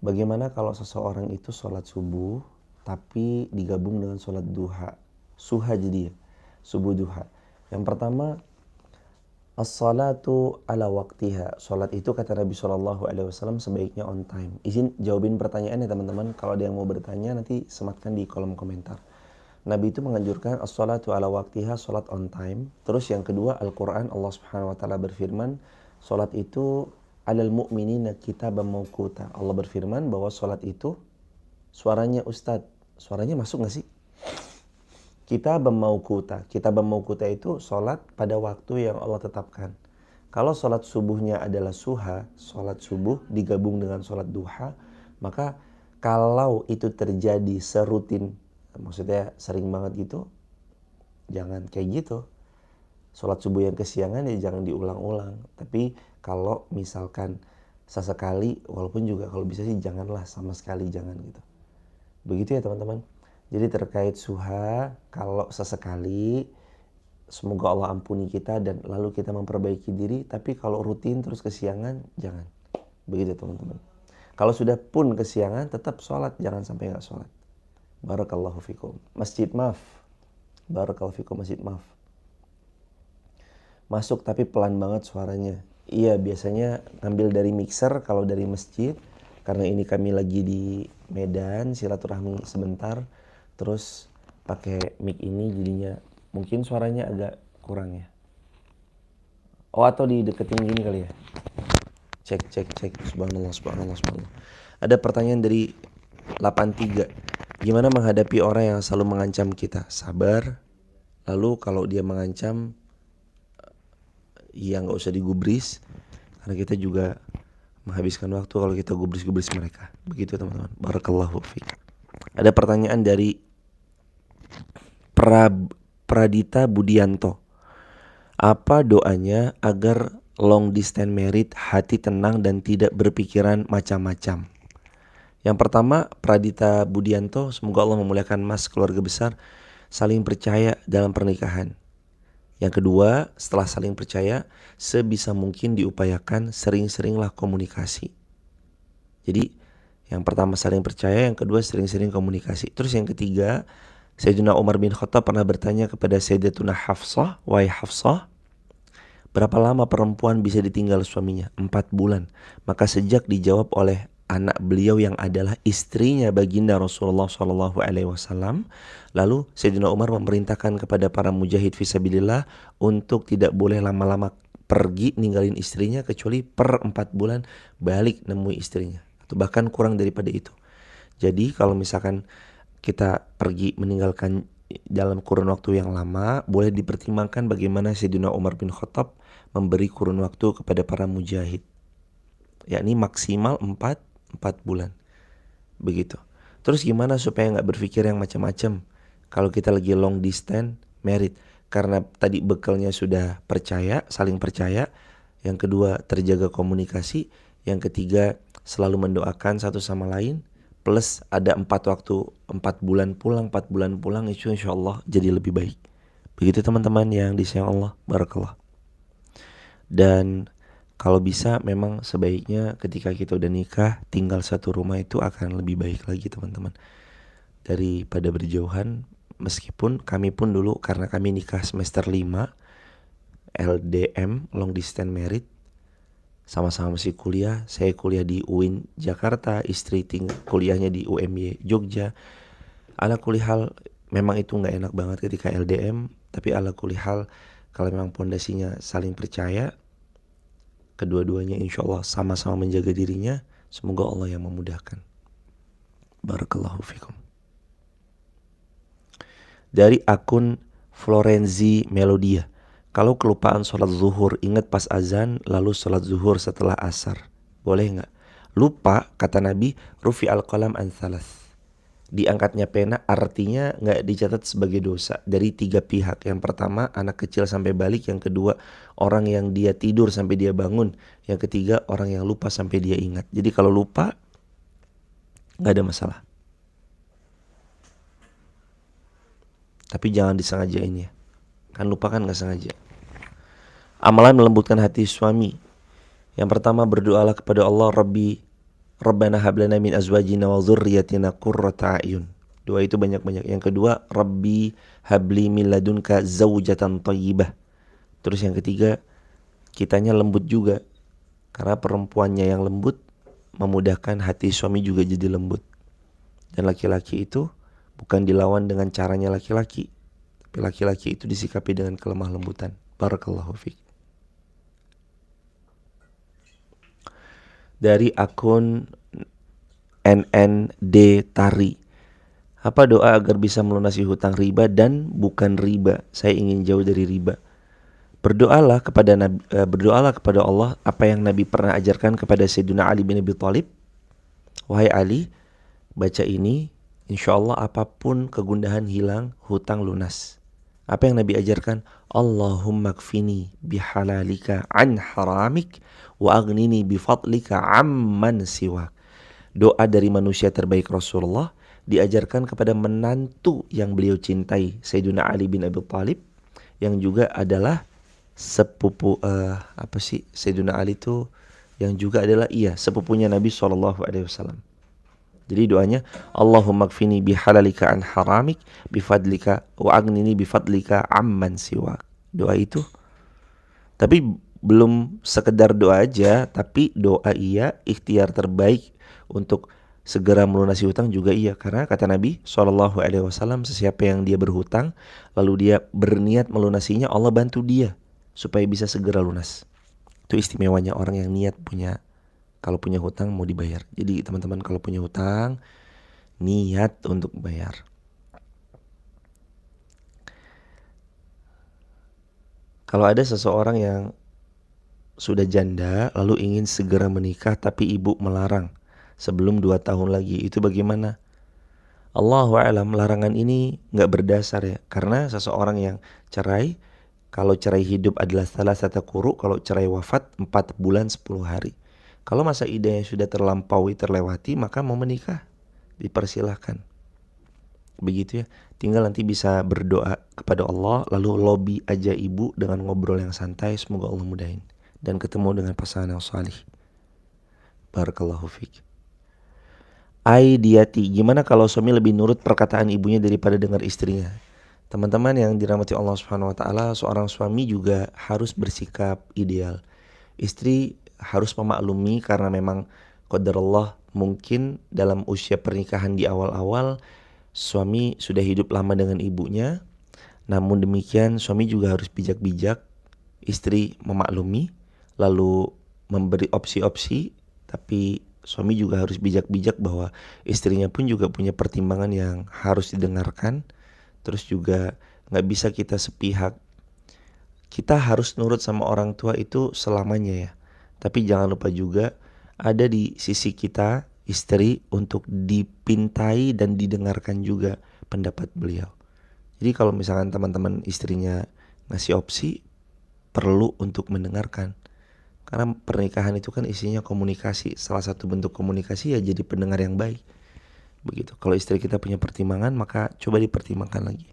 Bagaimana kalau seseorang itu sholat subuh tapi digabung dengan sholat duha? Suha jadi ya, subuh duha. Yang pertama, as-salatu ala waktiha. Sholat itu kata Nabi SAW sebaiknya on time. Izin jawabin pertanyaannya teman-teman. Kalau ada yang mau bertanya nanti sematkan di kolom komentar. Nabi itu menganjurkan as-salatu ala waktiha, sholat on time. Terus yang kedua, Al-Quran, Allah Subhanahu Wa Taala berfirman, sholat itu alal mu'minina kitaban mawquta. Allah berfirman bahwa sholat itu suaranya Ustadz. Suaranya masuk gak sih? Kitaban mawquta. Kitaban mawquta itu sholat pada waktu yang Allah tetapkan. Kalau sholat subuhnya adalah suha, sholat subuh digabung dengan sholat duha, maka kalau itu terjadi serutin, maksudnya sering banget gitu, jangan kayak gitu. Sholat subuh yang kesiangan ya jangan diulang-ulang. Tapi kalau misalkan sesekali, walaupun juga kalau bisa sih janganlah sama sekali, jangan gitu. Begitu ya teman-teman. Jadi terkait suha, kalau sesekali semoga Allah ampuni kita dan lalu kita memperbaiki diri. Tapi kalau rutin terus kesiangan, jangan. Begitu teman-teman. Kalau sudah pun kesiangan, tetap sholat, jangan sampai gak sholat. Barakallahu fikum. Masjid maaf. Barakallahu fikum masjid maaf. Masuk tapi pelan banget suaranya. Iya, biasanya ngambil dari mixer kalau dari masjid. Karena ini kami lagi di Medan, silaturahmi sebentar. Terus pakai mic ini jadinya mungkin suaranya agak kurang ya. Oh, atau dideketin gini kali ya. Cek. Subhanallah. Ada pertanyaan dari 83. Gimana menghadapi orang yang selalu mengancam kita? Sabar. Lalu kalau dia mengancam, ya gak usah digubris. Karena kita juga menghabiskan waktu kalau kita gubris-gubris mereka. Begitu teman-teman. Barakallahu fiik. Ada pertanyaan dari Pradita Budianto. Apa doanya agar long distance married hati tenang dan tidak berpikiran macam-macam? Yang pertama, Pradita Budianto, semoga Allah memuliakan mas keluarga besar, saling percaya dalam pernikahan. Yang kedua, setelah saling percaya, sebisa mungkin diupayakan sering-seringlah komunikasi. Jadi, yang pertama saling percaya, yang kedua sering-sering komunikasi. Terus yang ketiga, Sayyidina Umar bin Khattab pernah bertanya kepada Sayyidatuna Hafsah, wahai Hafsah, berapa lama perempuan bisa ditinggal suaminya? 4 bulan. Maka sejak dijawab oleh anak beliau yang adalah istrinya baginda Rasulullah SAW, lalu Sayyidina Umar memerintahkan kepada para mujahid fisabilillah untuk tidak boleh lama-lama pergi ninggalin istrinya kecuali per 4 bulan balik nemui istrinya. Atau bahkan kurang daripada itu. Jadi kalau misalkan kita pergi meninggalkan dalam kurun waktu yang lama, boleh dipertimbangkan bagaimana Sayyidina Umar bin Khattab memberi kurun waktu kepada para mujahid, yakni maksimal 4 bulan. Begitu. Terus gimana supaya gak berpikir yang macam-macam kalau kita lagi long distance married? Karena tadi bekalnya sudah percaya, saling percaya. Yang kedua terjaga komunikasi. Yang ketiga selalu mendoakan satu sama lain. Plus ada 4 bulan pulang, 4 bulan pulang, itu insya Allah jadi lebih baik. Begitu teman-teman yang disayang Allah. Barakallah. Dan kalau bisa memang sebaiknya ketika kita udah nikah, tinggal satu rumah itu akan lebih baik lagi teman-teman, daripada berjauhan. Meskipun kami pun dulu karena kami nikah semester 5 LDM, long distance married, sama-sama masih kuliah. Saya kuliah di UIN Jakarta, istri kuliahnya di UMY Jogja. Ala kulihal memang itu gak enak banget ketika LDM. Tapi ala kulihal kalau memang pondasinya saling percaya, kedua-duanya insya Allah sama-sama menjaga dirinya, semoga Allah yang memudahkan. Barakallahu fikum. Dari akun Florenzi Melodia. Kalau kelupaan sholat zuhur, ingat pas azan, lalu sholat zuhur setelah asar, boleh gak? Lupa, kata Nabi, rufi al-qalam an thalath. Diangkatnya pena artinya gak dicatat sebagai dosa dari 3 pihak. Yang pertama, anak kecil sampai balik. Yang kedua, orang yang dia tidur sampai dia bangun. Yang ketiga, orang yang lupa sampai dia ingat. Jadi kalau lupa, gak ada masalah. Tapi jangan disengajain ya. Kan lupa kan gak sengaja. Amalan melembutkan hati suami. Yang pertama, berdoalah kepada Allah, Rabbi Rabbana hab lana min azwajina wa dzurriyyatina qurrata a'yun. Doa itu banyak-banyak. Yang kedua, Rabbi habli min ladunka zaujatan thayyibah. Terus yang ketiga, kitanya lembut juga. Karena perempuannya yang lembut memudahkan hati suami juga jadi lembut. Dan laki-laki itu bukan dilawan dengan caranya laki-laki, tapi laki-laki itu disikapi dengan kelemah lembutan. Barakallahu fiik. Dari akun NND Tari, apa doa agar bisa melunasi hutang riba dan bukan riba? Saya ingin jauh dari riba. Berdoalah kepada Allah apa yang Nabi pernah ajarkan kepada Sayyidina Ali bin Abi Thalib. Wahai Ali, baca ini, insya Allah apapun kegundahan hilang, hutang lunas. Apa yang Nabi ajarkan? Allahumma kfini bihalalika an haramik wa aghnini bifadlika amman siwak. Doa dari manusia terbaik Rasulullah diajarkan kepada menantu yang beliau cintai, Sayyidina Ali bin Abi Thalib, yang juga adalah sepupu Sayyidina Ali itu yang juga adalah sepupunya Nabi SAW. Jadi doanya, Allahumma kfini bihalalika an haramik bifadlika wa aghnini bifadlika amman siwak. Doa itu. Tapi belum sekedar doa aja, tapi doa ikhtiar terbaik untuk segera melunasi hutang juga karena kata Nabi SAW, sesiapa yang dia berhutang lalu dia berniat melunasinya, Allah bantu dia supaya bisa segera lunas. Itu istimewanya orang yang niat kalau punya hutang mau dibayar. Jadi teman-teman kalau punya hutang, niat untuk bayar. Kalau ada seseorang yang sudah janda lalu ingin segera menikah tapi ibu melarang sebelum 2 tahun lagi, itu bagaimana? Allahu a'lam, larangan ini gak berdasar karena seseorang yang cerai, kalau cerai hidup adalah salah satu quru, kalau cerai wafat 4 bulan 10 hari. Kalau masa idahnya sudah terlewati, maka mau menikah dipersilahkan. Begitu tinggal nanti bisa berdoa kepada Allah, lalu lobby aja ibu dengan ngobrol yang santai, semoga Allah mudahin dan ketemu dengan pasangan yang salih. Barakallahu fiik. Aidiati, gimana kalau suami lebih nurut perkataan ibunya daripada dengar istrinya? Teman-teman yang dirahmati Allah Subhanahu wa taala, seorang suami juga harus bersikap ideal. Istri harus memaklumi karena memang qadarullah, mungkin dalam usia pernikahan di awal-awal suami sudah hidup lama dengan ibunya. Namun demikian suami juga harus bijak-bijak. Istri memaklumi lalu memberi opsi-opsi, tapi suami juga harus bijak-bijak bahwa istrinya pun juga punya pertimbangan yang harus didengarkan. Terus juga gak bisa kita sepihak. Kita harus nurut sama orang tua itu selamanya tapi jangan lupa juga ada di sisi kita, istri, untuk dipintai dan didengarkan juga pendapat beliau. Jadi kalau misalkan teman-teman istrinya ngasih opsi, perlu untuk mendengarkan. Karena pernikahan itu kan isinya komunikasi. Salah satu bentuk komunikasi jadi pendengar yang baik. Begitu. Kalau istri kita punya pertimbangan, maka coba dipertimbangkan lagi.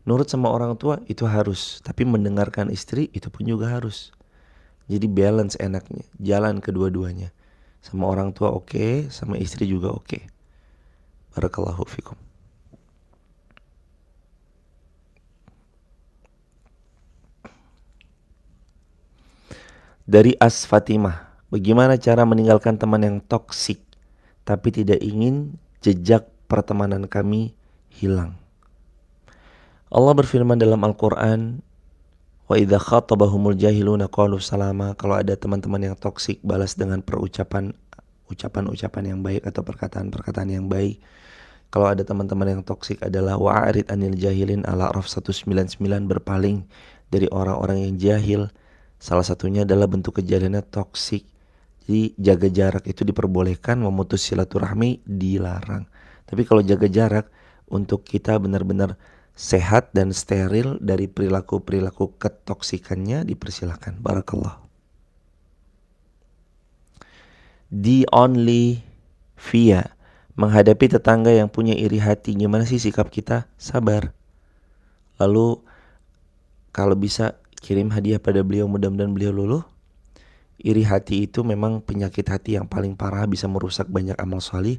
Nurut sama orang tua itu harus, tapi mendengarkan istri itu pun juga harus. Jadi balance enaknya, jalan kedua-duanya. Sama orang tua oke, sama istri juga oke. Barakallahu fikum. Dari As Fatimah, bagaimana cara meninggalkan teman yang toksik tapi tidak ingin jejak pertemanan kami hilang? Allah berfirman dalam Al-Quran, wa idza khatabahumul jahiluna qalu salama. Kalau ada teman-teman yang toksik, balas dengan ucapan-ucapan yang baik atau perkataan-perkataan yang baik. Kalau ada teman-teman yang toksik adalah wa'arid anil jahilin, Al-A'raf 199, berpaling dari orang-orang yang jahil. Salah satunya adalah bentuk kejahalannya toksik. Jadi jaga jarak itu diperbolehkan, memutus silaturahmi dilarang. Tapi kalau jaga jarak untuk kita benar-benar sehat dan steril dari perilaku-perilaku ketoksikannya dipersilakan. Barakallah. The only via, menghadapi tetangga yang punya iri hati, gimana sih sikap kita? Sabar. Lalu kalau bisa kirim hadiah pada beliau, mudah-mudahan beliau luluh. Iri hati itu memang penyakit hati yang paling parah, bisa merusak banyak amal solih.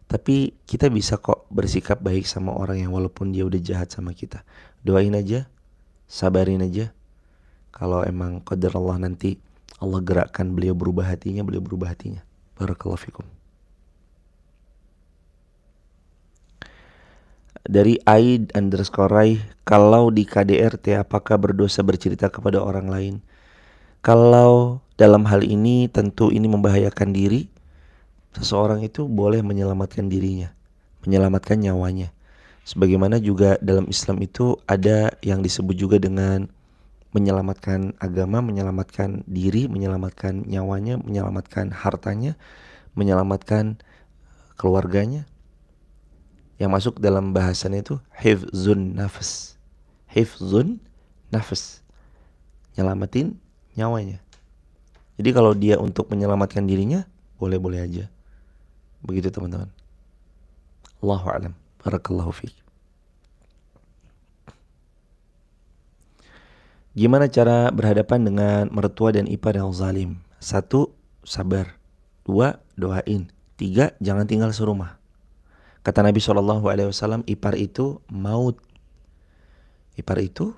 Tapi kita bisa kok bersikap baik sama orang yang walaupun dia udah jahat sama kita. Doain aja, sabarin aja. Kalau emang qadar Allah nanti Allah gerakkan beliau berubah hatinya, beliau berubah hatinya. Barakallahu fikum. Dari Aid_Rai, kalau di KDRT apakah berdosa bercerita kepada orang lain? Kalau dalam hal ini tentu ini membahayakan diri. Seseorang itu boleh menyelamatkan dirinya, menyelamatkan nyawanya. Sebagaimana juga dalam Islam itu ada yang disebut juga dengan menyelamatkan agama, menyelamatkan diri, menyelamatkan nyawanya, menyelamatkan hartanya, menyelamatkan keluarganya. Yang masuk dalam bahasannya itu hifzun nafas. Hifzun nafas, nyelamatin nyawanya. Jadi kalau dia untuk menyelamatkan dirinya, boleh-boleh aja. Begitu teman-teman. Allahu a'lam. Barakallahu fiik. Gimana cara berhadapan dengan mertua dan ipar yang zalim? 1. Sabar. 2. Doain. 3. Jangan tinggal serumah. Kata Nabi SAW, ipar itu maut. Ipar itu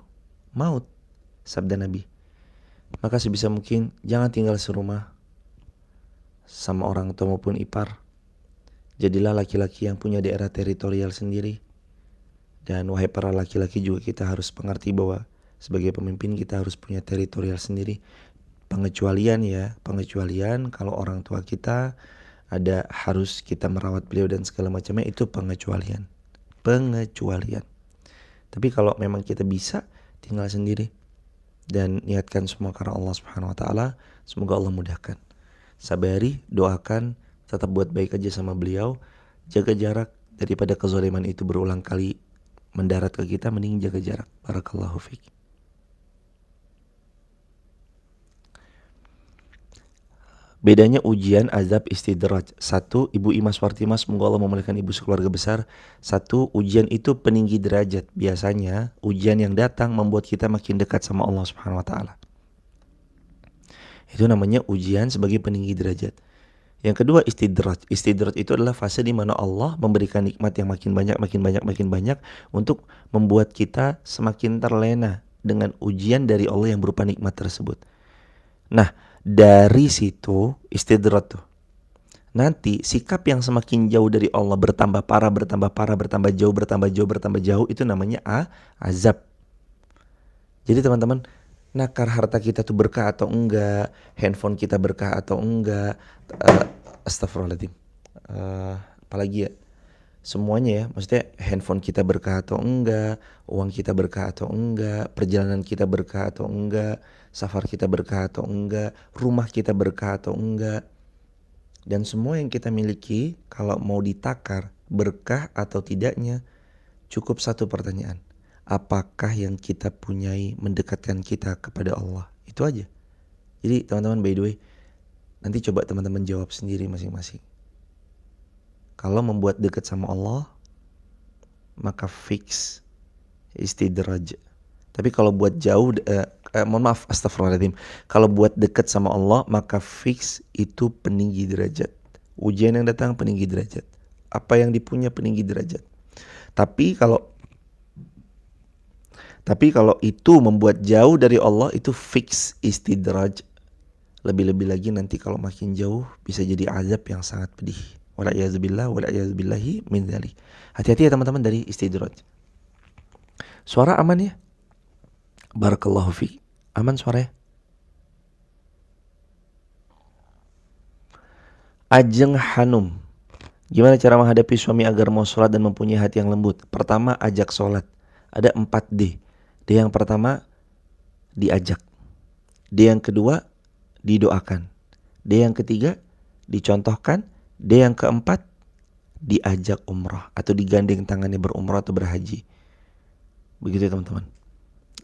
maut. Sabda Nabi. Maka sebisa mungkin jangan tinggal serumah sama orang tua maupun ipar. Jadilah laki-laki yang punya daerah teritorial sendiri. Dan wahai para laki-laki juga kita harus mengerti bahwa sebagai pemimpin kita harus punya teritorial sendiri. Pengecualian kalau orang tua kita ada harus kita merawat beliau dan segala macamnya, itu pengecualian. Tapi kalau memang kita bisa tinggal sendiri dan niatkan semua karena Allah Subhanahu wa taala, semoga Allah mudahkan. Sabari, doakan, tetap buat baik aja sama beliau, jaga jarak daripada kezaliman itu berulang kali mendarat ke kita, mending jaga jarak. Barakallahu fiik. Bedanya ujian, azab, istidraj. 1. Ibu Imas Wartimas, semoga Allah memuliakan ibu sekeluarga besar. 1. Ujian itu peninggi derajat. Biasanya ujian yang datang membuat kita makin dekat sama Allah Subhanahu wa taala. Itu namanya ujian sebagai peninggi derajat. Yang kedua istidraj. Istidraj itu adalah fase di mana Allah memberikan nikmat yang makin banyak untuk membuat kita semakin terlena dengan ujian dari Allah yang berupa nikmat tersebut. Nah, dari situ istidraj tuh. Nanti sikap yang semakin jauh dari Allah bertambah parah, bertambah jauh, itu namanya azab. Jadi teman-teman, nakar harta kita tuh berkah atau enggak, handphone kita berkah atau enggak, astagfirullahaladzim, apalagi ya, semuanya ya, maksudnya handphone kita berkah atau enggak, uang kita berkah atau enggak, perjalanan kita berkah atau enggak, safar kita berkah atau enggak, rumah kita berkah atau enggak. Dan semua yang kita miliki kalau mau ditakar berkah atau tidaknya, cukup satu pertanyaan. Apakah yang kita punyai mendekatkan kita kepada Allah? Itu aja. Jadi teman-teman, by the way, nanti coba teman-teman jawab sendiri masing-masing. Kalau membuat dekat sama Allah, maka fix istidraj. Tapi kalau buat jauh, mohon maaf, astagfirullahaladzim. Kalau buat dekat sama Allah, maka fix itu peninggi derajat. Ujian yang datang peninggi derajat. Apa yang dipunya peninggi derajat. Tapi kalau itu membuat jauh dari Allah, itu fix istidraj. Lebih-lebih lagi nanti kalau makin jauh bisa jadi azab yang sangat pedih. Wala'iyahzubillahi min dzalik. Hati-hati ya teman-teman dari istidraj. Suara aman ya? Barakallahu fiik. Aman suaranya? Ajeng Hanum, gimana cara menghadapi suami agar mau sholat dan mempunyai hati yang lembut? Pertama, ajak sholat. Ada 4D. D yang pertama, diajak. D yang kedua, didoakan. D yang ketiga, dicontohkan. D yang keempat, diajak umrah atau digandeng tangannya berumrah atau berhaji. Begitu teman-teman.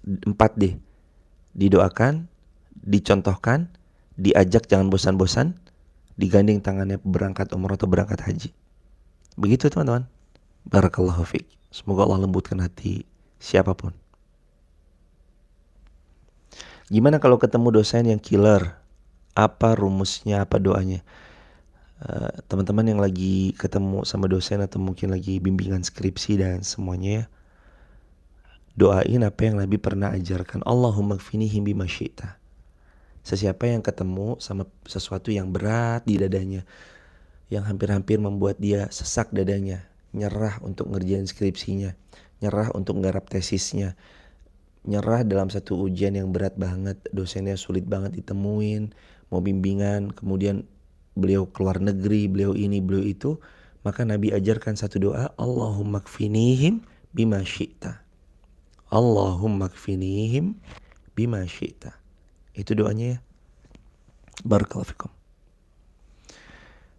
4D. Didoakan, dicontohkan, diajak jangan bosan-bosan, digandeng tangannya berangkat umrah atau berangkat haji. Begitu teman-teman. Barakallahu fiik. Semoga Allah lembutkan hati siapapun. Gimana kalau ketemu dosen yang killer? Apa rumusnya, apa doanya? Teman-teman yang lagi ketemu sama dosen atau mungkin lagi bimbingan skripsi dan semuanya ya, doain apa yang Nabi pernah ajarkan. Allahumma kfinihim bima syi'ta. Sesiapa yang ketemu sama sesuatu yang berat di dadanya, yang hampir-hampir membuat dia sesak dadanya, nyerah untuk ngerjain skripsinya, nyerah untuk nggarap tesisnya, nyerah dalam satu ujian yang berat banget, dosennya sulit banget ditemuin, mau bimbingan, kemudian beliau keluar negeri, beliau ini, beliau itu, maka Nabi ajarkan satu doa, Allahumma kfinihim bima syi'ta. Allahumma kfinihim bima syi'ta. Itu doanya ya. Barakallahu fikum.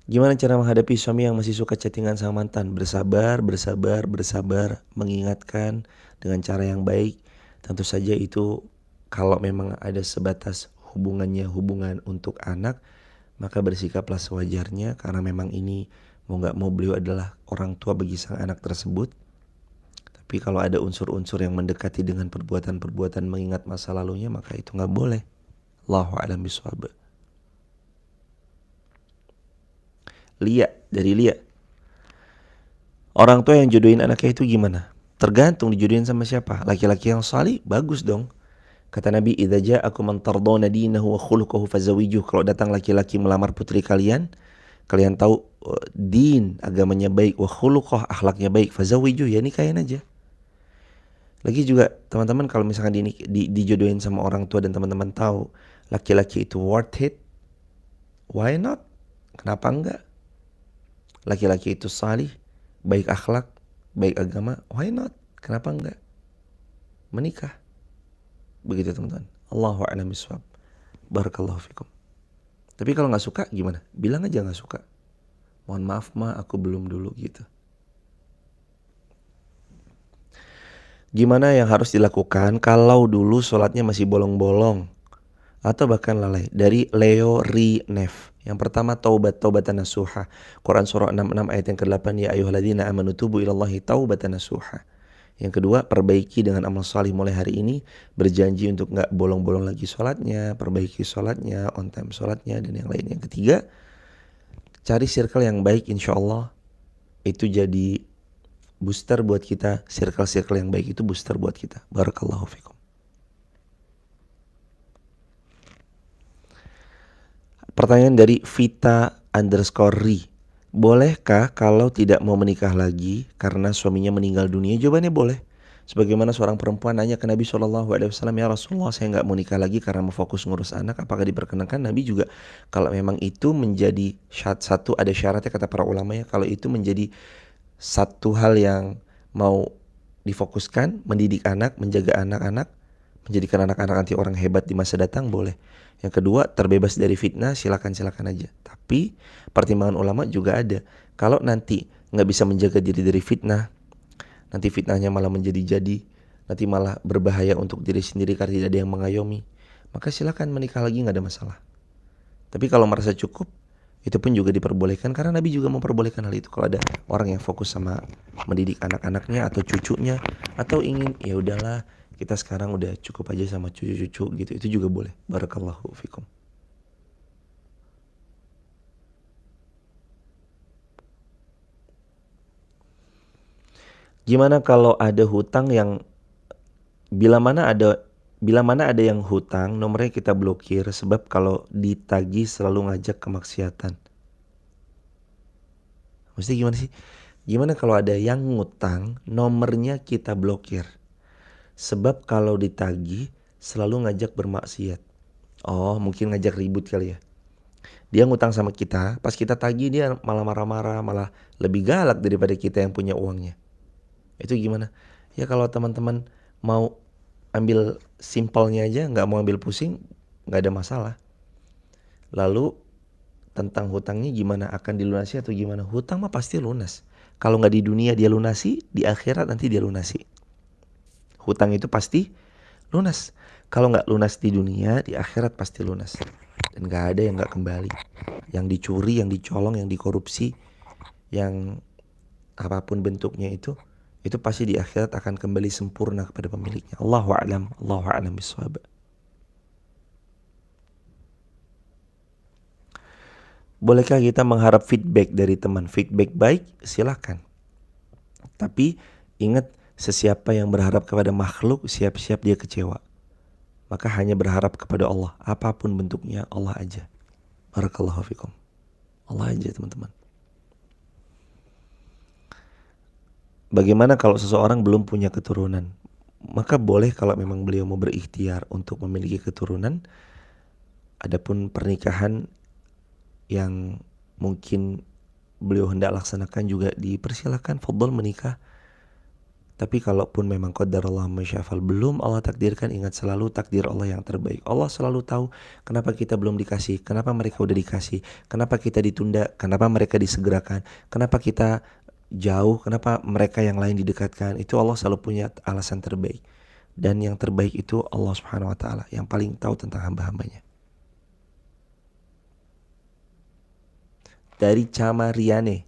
Gimana cara menghadapi suami yang masih suka chattingan sama mantan? Bersabar, bersabar, bersabar, mengingatkan dengan cara yang baik. Tentu saja itu kalau memang ada sebatas hubungan untuk anak, maka bersikaplah sewajarnya karena memang ini mau gak mau beliau adalah orang tua bagi sang anak tersebut. Tapi kalau ada unsur-unsur yang mendekati dengan perbuatan-perbuatan mengingat masa lalunya, maka itu gak boleh. Allahu a'lam bishawab. Dari Lia. Orang tua yang jodohin anaknya itu gimana? Tergantung dijodohin sama siapa. Laki-laki yang salih, bagus dong. Kata Nabi, idza ja'akum man tardawna dinahu wa khuluquhu fazawijuh. Kalau datang laki-laki melamar putri kalian, kalian tahu din, agamanya baik, wa khuluquh, akhlaknya baik, fazawijuh, ya nikahin aja. Lagi juga teman-teman kalau misalkan dijodohin sama orang tua dan teman-teman tahu laki-laki itu worth it, why not? Kenapa enggak? Laki-laki itu salih, baik akhlak, baik agama, why not? Kenapa enggak? Menikah. Begitu teman-teman. Allahu a'lam bishawab. Barakallahu fikum. Tapi kalau gak suka gimana? Bilang aja gak suka. Mohon maaf aku belum dulu gitu. Gimana yang harus dilakukan kalau dulu sholatnya masih bolong-bolong atau bahkan lalai? Dari Leo Rinef. Yang pertama, taubatan nasuha. Quran surah 66 ayat yang ke-8, ya ayyuhalladzina amanu tubu ilallahi taubatan nasuha. Yang kedua, perbaiki dengan amal salih mulai hari ini, berjanji untuk gak bolong-bolong lagi sholatnya, perbaiki sholatnya, on time sholatnya, dan yang lain. Yang ketiga, cari circle yang baik, insya Allah itu jadi booster buat kita. Circle-circle yang baik itu booster buat kita. Barakallahu fikum. Pertanyaan dari Vita_Ri. Bolehkah kalau tidak mau menikah lagi karena suaminya meninggal dunia? Jawabannya boleh. Sebagaimana seorang perempuan nanya ke Nabi SAW, ya Rasulullah, saya gak mau nikah lagi karena mau fokus ngurus anak. Apakah diperkenankan? Nabi juga, kalau memang itu menjadi satu, ada syaratnya kata para ulama ya, kalau itu menjadi satu hal yang mau difokuskan, mendidik anak, menjaga anak-anak, menjadikan anak-anak nanti orang hebat di masa datang, boleh. Yang kedua, terbebas dari fitnah, silakan aja. Tapi pertimbangan ulama juga ada. Kalau nanti gak bisa menjaga diri dari fitnah, nanti fitnahnya malah menjadi-jadi, nanti malah berbahaya untuk diri sendiri karena tidak ada yang mengayomi, maka silakan menikah lagi, gak ada masalah. Tapi kalau merasa cukup, itu pun juga diperbolehkan karena Nabi juga memperbolehkan hal itu. Kalau ada orang yang fokus sama mendidik anak-anaknya atau cucunya, atau ingin ya udahlah kita sekarang udah cukup aja sama cucu-cucu gitu, itu juga boleh. Barakallahu fikum. Gimana kalau ada hutang yang bila mana ada yang hutang, nomornya kita blokir sebab kalau ditagih selalu ngajak kemaksiatan. Maksudnya gimana sih? Gimana kalau ada yang ngutang, nomornya kita blokir sebab kalau ditagih selalu ngajak bermaksiat. Oh, mungkin ngajak ribut kali ya. Dia ngutang sama kita, pas kita tagih dia malah marah-marah, malah lebih galak daripada kita yang punya uangnya. Itu gimana? Ya kalau teman-teman mau ambil simpelnya aja, gak mau ambil pusing, gak ada masalah. Lalu tentang hutangnya gimana, akan dilunasi atau gimana? Hutang mah pasti lunas. Kalau gak di dunia dia lunasi, di akhirat nanti dia lunasi. Hutang itu pasti lunas. Kalau gak lunas di dunia, di akhirat pasti lunas. Dan gak ada yang gak kembali. Yang dicuri, yang dicolong, yang dikorupsi, yang apapun bentuknya itu pasti di akhirat akan kembali sempurna kepada pemiliknya. Allahu a'lam bishawab. Bolehkah kita mengharap feedback dari teman? Feedback baik, silakan. Tapi ingat, sesiapa yang berharap kepada makhluk, siap-siap dia kecewa. Maka hanya berharap kepada Allah, apapun bentuknya, Allah aja. Barakallahu fikum. Allah aja, teman-teman. Bagaimana kalau seseorang belum punya keturunan? Maka boleh kalau memang beliau mau berikhtiar untuk memiliki keturunan. Adapun pernikahan yang mungkin beliau hendak laksanakan juga dipersilakan, fadhol menikah. Tapi kalaupun memang qadarullah masyafal belum Allah takdirkan, ingat selalu takdir Allah yang terbaik. Allah selalu tahu kenapa kita belum dikasih, kenapa mereka udah dikasih, kenapa kita ditunda, kenapa mereka disegerakan, kenapa kita jauh, kenapa mereka yang lain didekatkan. Itu Allah selalu punya alasan terbaik. Dan yang terbaik itu Allah Subhanahu wa taala yang paling tahu tentang hamba-hambanya. Dari Cama Riane.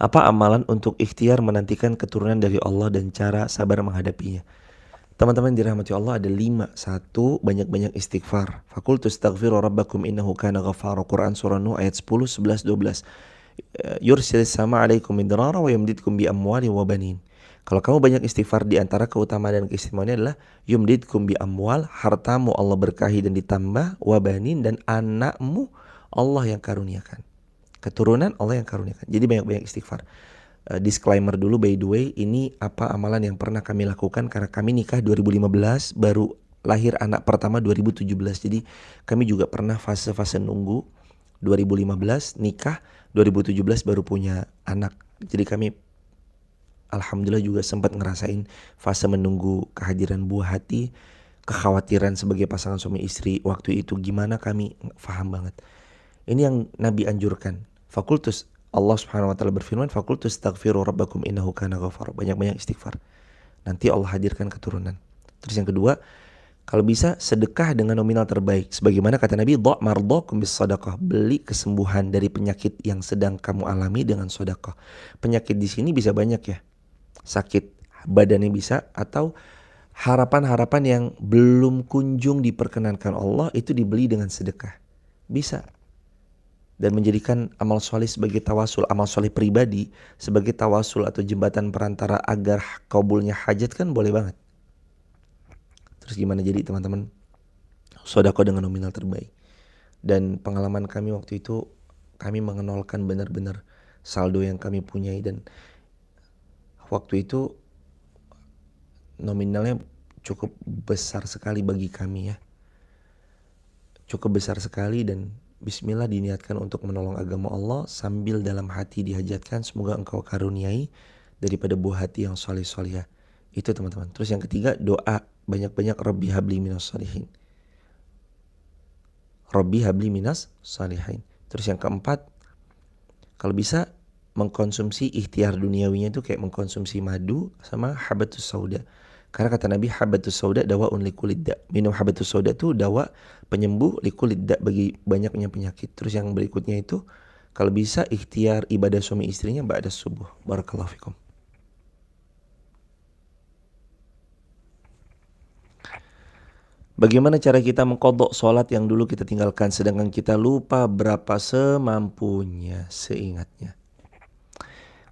Apa amalan untuk ikhtiar menantikan keturunan dari Allah dan cara sabar menghadapinya? Teman-teman dirahmati Allah, ada 5. 1. Banyak-banyak istighfar. Fakultu astaghfiru rabbakum innahu kana ghaffara. Quran surah Nuh ayat 10, 11, 12. Yursilis sama alaikum midrara wa yumdidkum bi amwali wa banin. Kalau kamu banyak istighfar, di antara keutamaan dan keistimewaannya adalah yumdidkum bi amwal, hartamu Allah berkahi dan ditambah, wa banin, dan anakmu Allah yang karuniakan. Keturunan Allah yang karuniakan. Jadi banyak-banyak istighfar. Disclaimer dulu, by the way, ini apa amalan yang pernah kami lakukan karena kami nikah 2015, baru lahir anak pertama 2017. Jadi kami juga pernah fase-fase nunggu 2015 nikah, 2017 baru punya anak. Jadi kami alhamdulillah juga sempat ngerasain fase menunggu kehadiran buah hati, kekhawatiran sebagai pasangan suami istri waktu itu gimana, kami paham banget. Ini yang Nabi anjurkan. Fakultus, Allah Subhanahu wa taala berfirman, fakultus astaghfiru rabbakum innahu kana ghafar. Banyak-banyak istighfar. Nanti Allah hadirkan keturunan. Terus yang kedua, kalau bisa sedekah dengan nominal terbaik. Sebagaimana kata Nabi, dha' mardhakum bis sadaqah. Beli kesembuhan dari penyakit yang sedang kamu alami dengan sedekah. Penyakit di sini bisa banyak ya. Sakit badannya bisa, atau harapan-harapan yang belum kunjung diperkenankan Allah itu dibeli dengan sedekah. Bisa. Dan menjadikan amal soleh sebagai tawasul, amal soleh pribadi sebagai tawasul atau jembatan perantara agar kabulnya hajat, kan boleh banget. Terus gimana jadi teman-teman? Sedekah dengan nominal terbaik. Dan pengalaman kami waktu itu, kami mengenolkan benar-benar saldo yang kami punyai, dan waktu itu nominalnya cukup besar sekali bagi kami ya. Cukup besar sekali, dan bismillah diniatkan untuk menolong agama Allah sambil dalam hati dihajatkan semoga engkau karuniai daripada buah hati yang soleh-soleh. Itu teman-teman. Terus yang ketiga, doa banyak-banyak, Rabbi habli minas salihin. Rabbi habli minas salihin. Terus yang keempat, kalau bisa mengkonsumsi ikhtiar duniawinya itu kayak mengkonsumsi madu sama habatus sauda. Karena kata Nabi, habatus sauda dawaun likulidda. Minum habatus sauda itu dawa penyembuh likulidda, bagi banyaknya penyakit. Terus yang berikutnya itu, kalau bisa ikhtiar ibadah suami istrinya ba'da subuh. Barakallahu fikum. Bagaimana cara kita mengqadha sholat yang dulu kita tinggalkan sedangkan kita lupa berapa semampunya, seingatnya.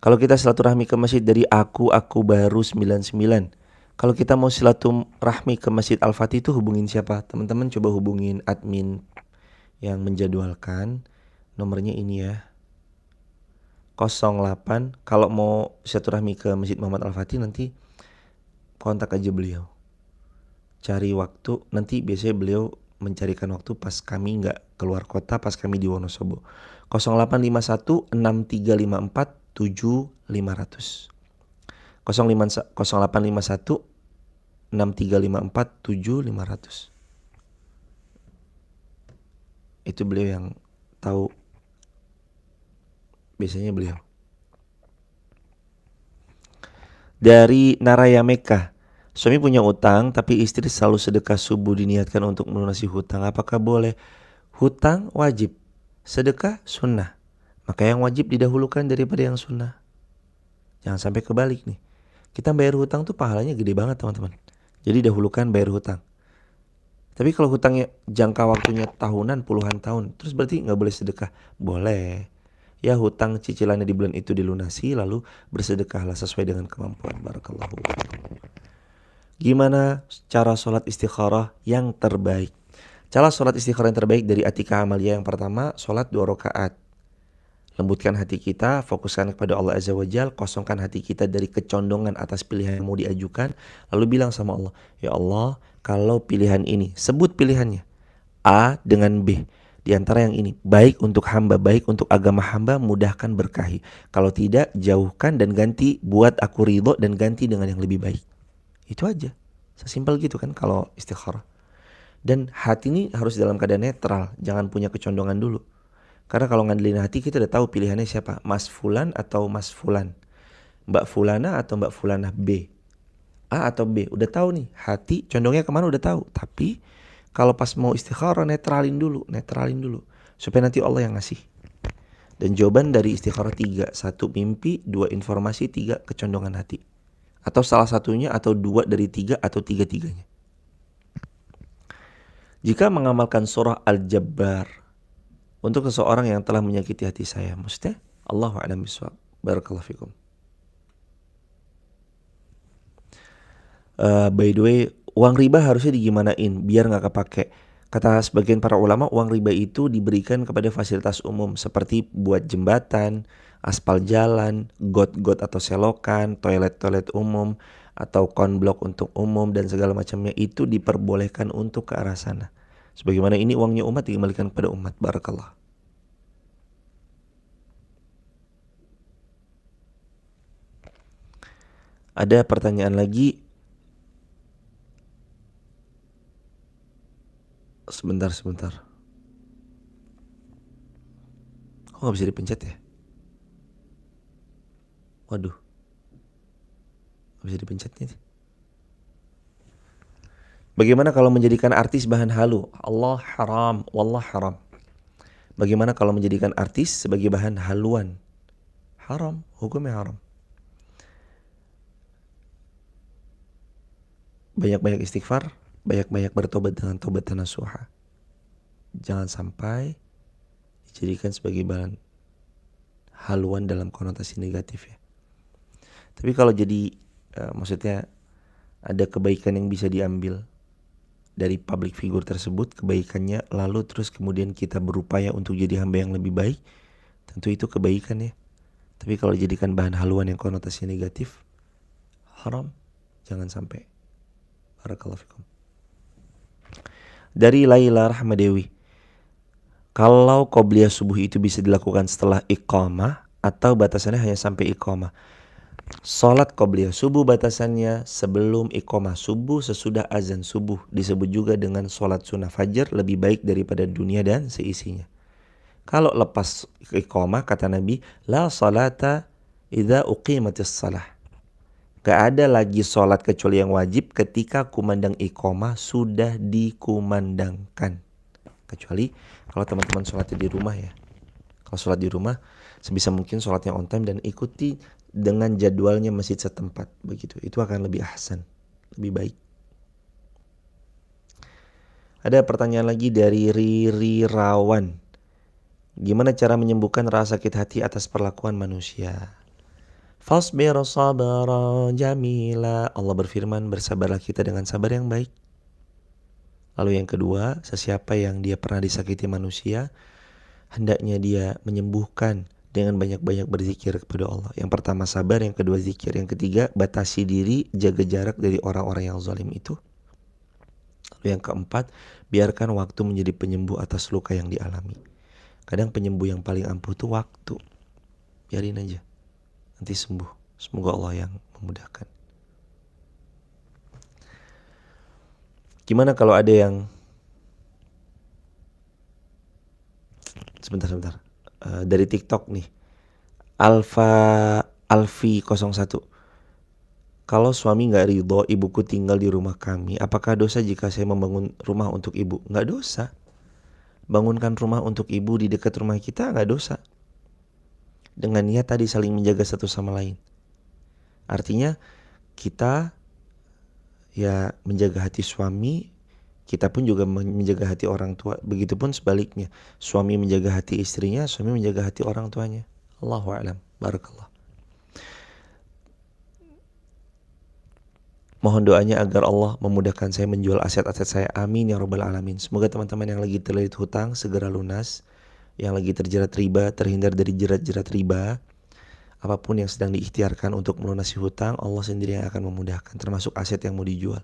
Kalau kita silaturahmi ke masjid dari aku baru 99. Kalau kita mau silaturahmi ke Masjid Al-Fatih itu hubungin siapa? Teman-teman coba hubungin admin yang menjadwalkan. Nomornya ini ya. 08. Kalau mau silaturahmi ke Masjid Muhammad Al-Fatih nanti kontak aja beliau. Cari waktu, nanti biasanya beliau mencarikan waktu pas kami nggak keluar kota, pas kami di Wonosobo. 0851 6354 7500. 0851 6354 7500. Itu beliau yang tahu, biasanya beliau. Dari Naraya Mekah, suami punya utang tapi istri selalu sedekah subuh diniatkan untuk melunasi hutang. Apakah boleh? Hutang wajib, sedekah sunnah. Maka yang wajib didahulukan daripada yang sunnah. Jangan sampai kebalik nih. Kita bayar hutang tuh pahalanya gede banget teman-teman. Jadi dahulukan bayar hutang. Tapi kalau hutangnya jangka waktunya tahunan, puluhan tahun, terus berarti nggak boleh sedekah? Boleh. Ya hutang cicilannya di bulan itu dilunasi, lalu bersedekahlah sesuai dengan kemampuan. Barakallahu fikum. Gimana cara sholat istikharah yang terbaik? Cara sholat istikharah yang terbaik dari Atika Amalia yang pertama, sholat 2 rakaat. Lembutkan hati kita, fokuskan kepada Allah Azza wa Jal, kosongkan hati kita dari kecondongan atas pilihan yang mau diajukan, lalu bilang sama Allah, ya Allah, kalau pilihan ini, sebut pilihannya, A dengan B, di antara yang ini, baik untuk hamba, baik untuk agama hamba, mudahkan berkahi. Kalau tidak, jauhkan dan ganti, buat aku ridho dan ganti dengan yang lebih baik. Itu aja, sesimpel gitu kan kalau istikharah. Dan hati ini harus dalam keadaan netral, jangan punya kecondongan dulu. Karena kalau ngandelin hati kita udah tahu pilihannya siapa, Mas Fulan atau Mas Fulan, Mbak Fulana atau Mbak Fulana B, A atau B, udah tahu nih, hati condongnya kemana udah tahu. Tapi kalau pas mau istikharah netralin dulu, supaya nanti Allah yang ngasih. Dan jawaban dari istikharah 3, 1 mimpi, 2 informasi, 3 kecondongan hati. Atau salah satunya, atau 2 dari 3, atau 3-3-nya. Jika mengamalkan surah Al-Jabbar untuk seseorang yang telah menyakiti hati saya, maksudnya Allahu a'lam bishawab. Barakallahu fikum. By the way, uang riba harusnya digimanain biar nggak kepake? Kata sebagian para ulama, uang riba itu diberikan kepada fasilitas umum seperti buat jembatan, aspal jalan, got-got atau selokan, toilet-toilet umum, atau konblok untuk umum dan segala macamnya, itu diperbolehkan untuk ke arah sana. Sebagaimana ini uangnya umat dikembalikan kepada umat. Barakallah. Ada pertanyaan lagi. Sebentar. Kok gak bisa dipencet ya? Waduh, gak bisa dipencet nih. Bagaimana kalau menjadikan artis bahan halu? Allah haram, wallah haram. Bagaimana kalau menjadikan artis sebagai bahan haluan? Haram, hukumnya haram. Banyak-banyak istighfar, banyak-banyak bertobat dengan tobat nasuha. Jangan sampai dijadikan sebagai bahan haluan dalam konotasi negatif ya. Tapi kalau jadi maksudnya ada kebaikan yang bisa diambil dari public figure tersebut, kebaikannya, lalu terus kemudian kita berupaya untuk jadi hamba yang lebih baik, tentu itu kebaikan ya. Tapi kalau jadikan bahan haluan yang konotasi negatif, haram, jangan sampai. Barakallahu fikum. Dari Laila Rahmadewi, kalau qobliyah subuh itu bisa dilakukan setelah iqamah atau batasannya hanya sampai iqamah? Salat qobliyah subuh batasannya sebelum iqamah subuh, sesudah azan subuh. Disebut juga dengan salat sunnah fajar, lebih baik daripada dunia dan seisinya. Kalau lepas iqamah, kata Nabi, la salata idza uqimatis salah. Gak ada lagi salat kecuali yang wajib ketika kumandang iqamah sudah dikumandangkan. Kecuali kalau teman-teman sholatnya di rumah ya. Kalau sholat di rumah, sebisa mungkin sholatnya on time dan ikuti dengan jadwalnya masjid setempat. Begitu, itu akan lebih ahsan, lebih baik. Ada pertanyaan lagi dari Riri Rawan. Gimana cara menyembuhkan rasa sakit hati atas perlakuan manusia? Fasbir sabara jamila. Allah berfirman, bersabarlah kita dengan sabar yang baik. Lalu yang kedua, sesiapa yang dia pernah disakiti manusia, hendaknya dia menyembuhkan dengan banyak-banyak berzikir kepada Allah. Yang pertama sabar, yang kedua zikir, yang ketiga batasi diri, jaga jarak dari orang-orang yang zalim itu. Lalu yang keempat, biarkan waktu menjadi penyembuh atas luka yang dialami. Kadang penyembuh yang paling ampuh itu waktu. Biarin aja, nanti sembuh. Semoga Allah yang memudahkan. Gimana kalau ada yang sebentar dari TikTok nih, Alfi 01. Kalau suami gak ridho ibuku tinggal di rumah kami, apakah dosa jika saya membangun rumah untuk ibu? Gak dosa. Bangunkan rumah untuk ibu di dekat rumah kita gak dosa. Dengan niat tadi saling menjaga satu sama lain. Artinya kita ya menjaga hati suami, Kita pun juga menjaga hati orang tua. Begitupun sebaliknya. Suami menjaga hati istrinya, suami menjaga hati orang tuanya. Allahu a'lam. Barakallah. Mohon doanya agar Allah memudahkan saya menjual aset-aset saya. Amin ya rabbal alamin. Semoga teman-teman yang lagi terlilit hutang segera lunas. Yang lagi terjerat riba, terhindar dari jerat-jerat riba. Apapun yang sedang diikhtiarkan untuk melunasi hutang, Allah sendiri yang akan memudahkan. Termasuk aset yang mau dijual.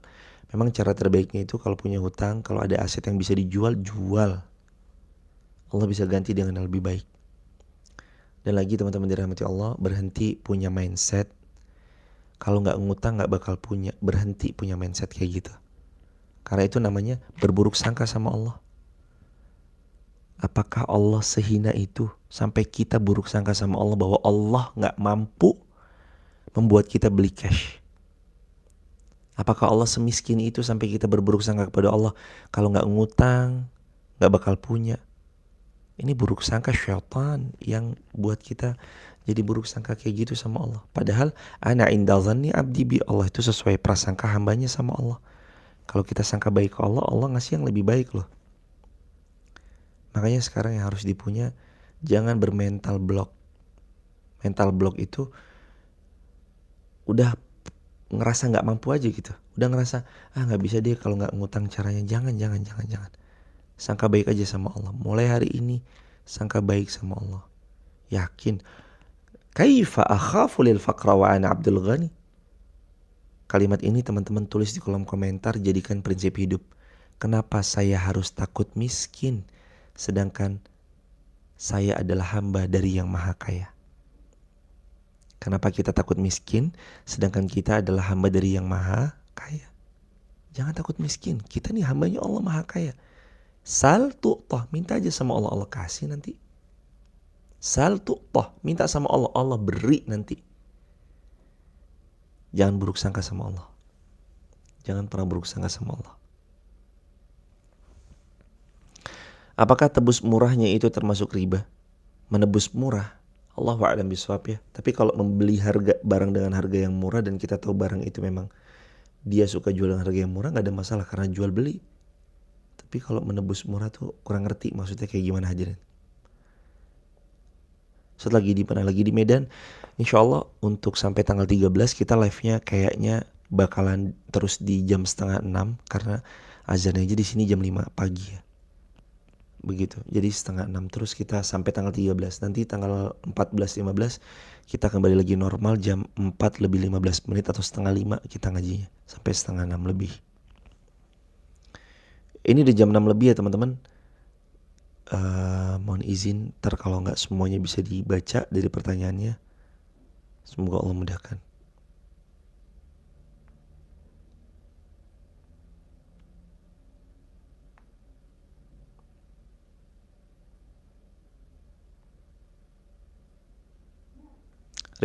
Memang cara terbaiknya itu kalau punya hutang, kalau ada aset yang bisa dijual, jual. Allah bisa ganti dengan yang lebih baik. Dan lagi teman-teman dirahmati Allah, berhenti punya mindset kalau nggak ngutang nggak bakal punya. Berhenti punya mindset kayak gitu. Karena itu namanya berburuk sangka sama Allah. Apakah Allah sehina itu sampai kita buruk sangka sama Allah bahwa Allah nggak mampu membuat kita beli cash? Apakah Allah semiskin itu sampai kita berburuk sangka kepada Allah kalau nggak ngutang nggak bakal punya? Ini buruk sangka syaitan yang buat kita jadi buruk sangka kayak gitu sama Allah. Padahal ana inda dhanni abdi bi, Allah itu sesuai prasangka hambanya sama Allah. Kalau kita sangka baik ke Allah, Allah ngasih yang lebih baik loh. Makanya sekarang yang harus dipunya, jangan bermental block. Mental block itu udah ngerasa nggak mampu aja gitu. Udah ngerasa nggak bisa deh kalau nggak ngutang caranya. Jangan. Sangka baik aja sama Allah. Mulai hari ini sangka baik sama Allah. Yakin. Kaifa akhafu lil faqra wa ana Abdul Ghani. Kalimat ini teman-teman tulis di kolom komentar, jadikan prinsip hidup. Kenapa saya harus takut miskin sedangkan saya adalah hamba dari yang maha kaya? Kenapa kita takut miskin sedangkan kita adalah hamba dari yang maha kaya? Jangan takut miskin. Kita nih hambanya Allah maha kaya. Sal tu'tah, minta aja sama Allah, Allah kasih nanti. Sal tu'tah, minta sama Allah, Allah beri nanti. Jangan buruk sangka sama Allah. Jangan pernah buruk sangka sama Allah. Apakah tebus murahnya itu termasuk riba? Menebus murah, Allahu a'lam bishawab ya. Tapi kalau membeli barang dengan harga yang murah dan kita tahu barang itu memang dia suka jual dengan harga yang murah, gak ada masalah karena jual beli. Tapi kalau menebus murah tuh kurang ngerti maksudnya kayak gimana hadirin. Setelah lagi di mana lagi di Medan, insya Allah untuk sampai tanggal 13 kita live-nya kayaknya bakalan terus di jam 5:30 karena azannya aja di sini jam 5 pagi ya. Begitu. Jadi 5:30 terus kita sampai tanggal 13. Nanti tanggal 14-15 kita kembali lagi normal jam 4 lebih 15 menit atau 4:30 kita ngajinya sampai 5:30 lebih. Ini udah jam 6 lebih ya teman-teman. Mohon izin kalau nggak semuanya bisa dibaca dari pertanyaannya. Semoga Allah mudahkan.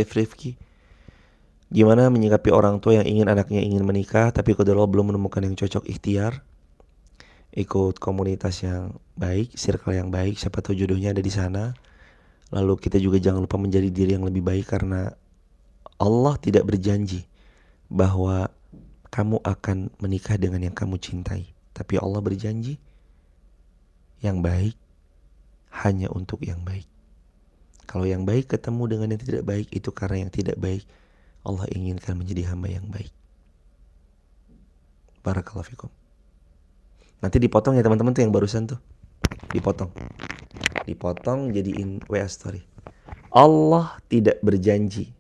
Rifki, gimana menyikapi orang tua yang ingin anaknya ingin menikah tapi qadarullah belum menemukan yang cocok? Ikhtiar, ikut komunitas yang baik, circle yang baik, siapa tahu jodohnya ada di sana. Lalu kita juga jangan lupa menjadi diri yang lebih baik karena Allah tidak berjanji bahwa kamu akan menikah dengan yang kamu cintai. Tapi Allah berjanji yang baik hanya untuk yang baik. Kalau yang baik ketemu dengan yang tidak baik, itu karena yang tidak baik Allah inginkan menjadi hamba yang baik. Barakallahu fikum. Nanti dipotong ya teman-teman tuh yang barusan tuh. Dipotong jadiin WA story. Allah tidak berjanji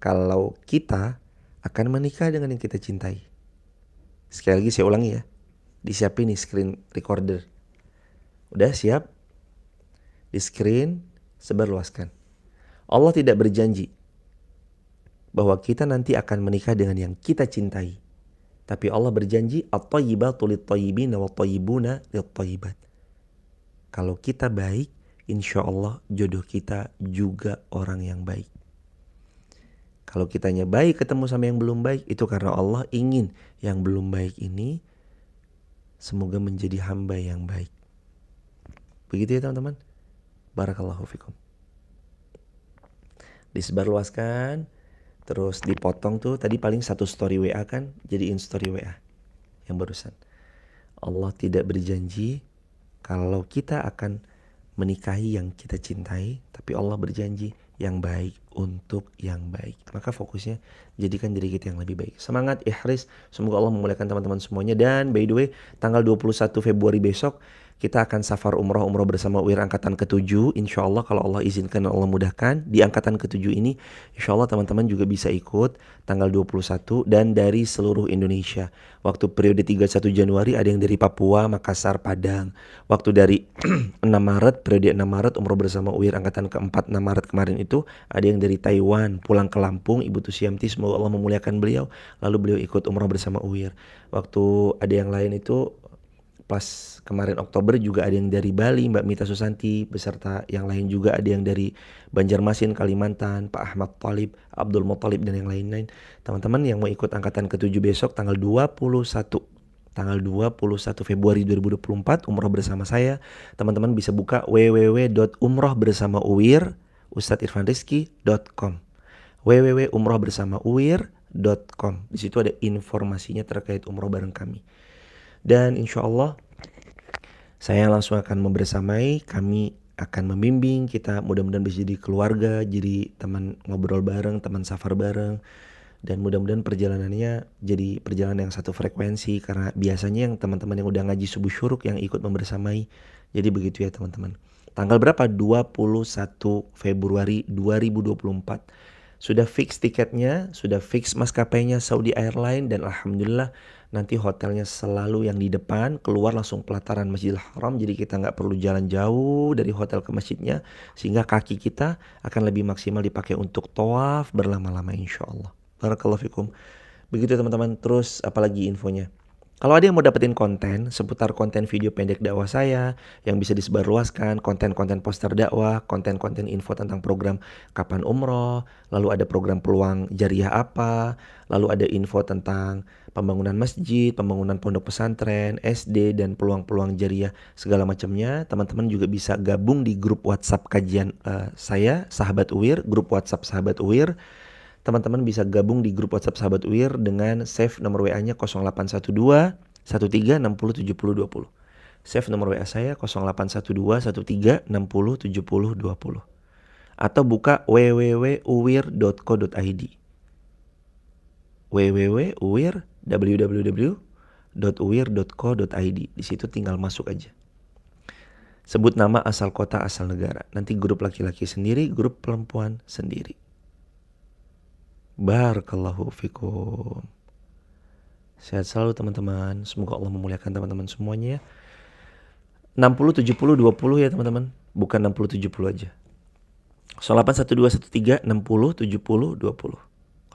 kalau kita akan menikah dengan yang kita cintai. Sekali lagi saya ulangi ya. Disiapin nih screen recorder. Udah siap? Di screen sebarluaskan. Allah tidak berjanji bahwa kita nanti akan menikah dengan yang kita cintai. Tapi Allah berjanji at-thayyibatu lit-thayyibina wat-thayyibuna lit-thayyibat. Kalau kita baik, insya Allah jodoh kita juga orang yang baik. Kalau kitanya baik ketemu sama yang belum baik, itu karena Allah ingin yang belum baik ini semoga menjadi hamba yang baik. Begitu ya teman-teman. Barakallahu fikum. Disebarluaskan, terus dipotong tuh tadi paling satu story WA kan, jadiin story WA. yang barusan. Allah tidak berjanji kalau kita akan menikahi yang kita cintai, tapi Allah berjanji yang baik untuk yang baik. Maka fokusnya jadikan diri kita yang lebih baik. Semangat, ihris, semoga Allah memuliakan teman-teman semuanya. Dan by the way, tanggal 21 Februari besok kita akan safar umroh bersama UIR angkatan ke-7. Insya Allah kalau Allah izinkan dan Allah mudahkan, di angkatan ke-7 ini insya Allah teman-teman juga bisa ikut tanggal 21 dan dari seluruh Indonesia. Waktu periode 31 Januari ada yang dari Papua, Makassar, Padang. Waktu dari 6 Maret, periode 6 Maret umroh bersama UIR angkatan ke-4 6 Maret kemarin itu ada yang dari Taiwan pulang ke Lampung, Ibu Tusiamti, semoga Allah memuliakan beliau. Lalu beliau ikut umroh bersama UIR. Waktu ada yang lain itu pas kemarin Oktober juga ada yang dari Bali, Mbak Mita Susanti, beserta yang lain juga ada yang dari Banjarmasin, Kalimantan, Pak Ahmad Talib, Abdul Muttalib dan yang lain-lain. Teman-teman yang mau ikut angkatan ke-7 besok tanggal 21 Februari 2024 umroh bersama saya, teman-teman bisa buka www.umrohbersamauir.com www.umrohbersamauir.com. Di situ ada informasinya terkait umroh bareng kami. Dan insya Allah saya langsung akan membersamai, kami akan membimbing, kita mudah-mudahan bisa jadi keluarga, jadi teman ngobrol bareng, teman safar bareng. Dan mudah-mudahan perjalanannya jadi perjalanan yang satu frekuensi, karena biasanya yang teman-teman yang udah ngaji subuh syuruk yang ikut membersamai. Jadi begitu ya teman-teman. Tanggal berapa? 21 Februari 2024. Sudah fix tiketnya, sudah fix maskapainya Saudi Airlines, dan alhamdulillah nanti hotelnya selalu yang di depan, keluar langsung pelataran Masjidil Haram. Jadi kita nggak perlu jalan jauh dari hotel ke masjidnya, sehingga kaki kita akan lebih maksimal dipakai untuk tawaf berlama-lama insya Allah. Barakallahu fikum. Begitu teman-teman. Terus apalagi infonya? Kalau ada yang mau dapetin konten seputar konten video pendek dakwah saya yang bisa disebarluaskan, konten-konten poster dakwah, konten-konten info tentang program kapan umroh, lalu ada program peluang jariah apa, lalu ada info tentang pembangunan masjid, pembangunan pondok pesantren, SD, dan peluang-peluang jariah segala macamnya, teman-teman juga bisa gabung di grup WhatsApp kajian saya, Sahabat UIR, grup WhatsApp Sahabat UIR. Teman-teman bisa gabung di grup WhatsApp Sahabat UIR dengan save nomor WA-nya 0812 13 60 70 20. Save nomor WA saya 0812 13 60 70 20. Atau buka www.uir.co.id. www.uir.co.id. Di situ tinggal masuk aja. Sebut nama, asal kota, asal negara. Nanti grup laki-laki sendiri, grup perempuan sendiri. Barakallahu fikum. Sehat selalu teman-teman. Semoga Allah memuliakan teman-teman semuanya. 60 70 20 ya teman-teman. Bukan 60 70 aja. 081213 60 70 20.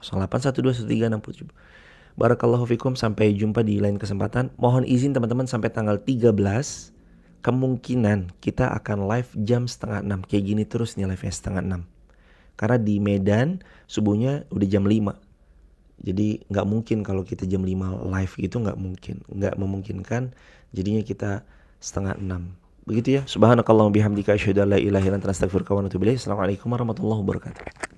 081213 60 70. Barakallahu fikum. Sampai jumpa di lain kesempatan. Mohon izin teman-teman sampai tanggal 13. Kemungkinan kita akan live jam 5:30. Kayak gini terus nih live-nya 5:30. Karena di Medan subuhnya udah jam 5. Jadi gak mungkin kalau kita jam 5 live gitu, gak mungkin. Gak memungkinkan, jadinya kita 5:30. Begitu ya. Subhanakallahumma bihamdika asyhadu an la ilaha illa anta astaghfiruka wa atubu ilaik. Assalamualaikum warahmatullahi wabarakatuh.